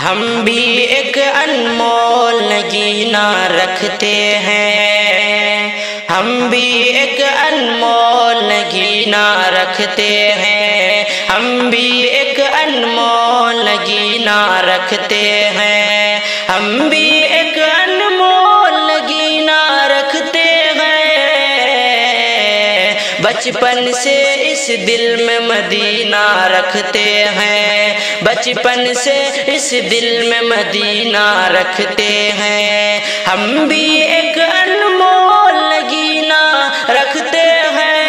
ہم بھی ایک انمول نگینہ رکھتے ہیں، ہم بھی ایک انمول نگینہ رکھتے ہیں، ہم بھی ایک انمول نگینہ رکھتے ہیں، ہم بھی ایک انمول نگینہ رکھتے ہیں، بچپن سے اس دل میں مدینہ رکھتے ہیں، بچپن سے اس دل میں مدینہ رکھتے ہیں، ہم بھی ایک انمول نگینہ رکھتے ہیں،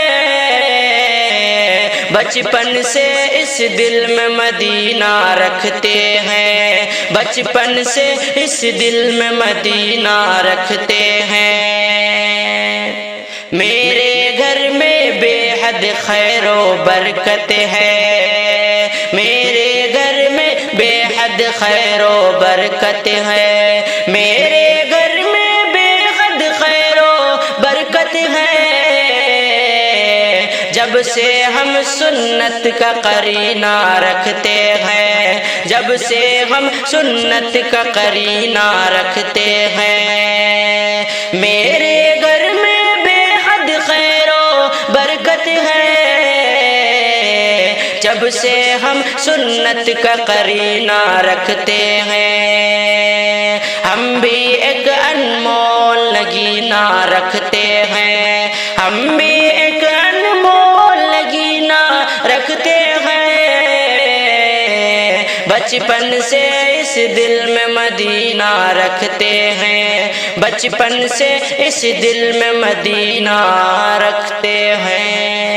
بچپن سے اس دل میں مدینہ رکھتے ہیں، بچپن سے اس دل میں مدینہ رکھتے ہیں۔ میرے گھر میں بے حد خیر و برکت ہے، میرے گھر میں بے حد خیر و برکت ہے، میرے گھر میں بے حد خیر و برکت ہے، جب سے ہم سنت کا قرینہ رکھتے ہیں، جب سے ہم سنت کا قرینہ رکھتے ہیں، میرے گھر میں بے حد خیر و برکت ہے، جب سے ہم سنت کا قرینہ رکھتے ہیں، ہم بھی ایک انمول نگینہ رکھتے ہیں، ہم بھی ایک انمول نگینہ رکھتے ہیں، بچپن سے اس دل میں مدینہ رکھتے ہیں، بچپن سے اس دل میں مدینہ رکھتے ہیں۔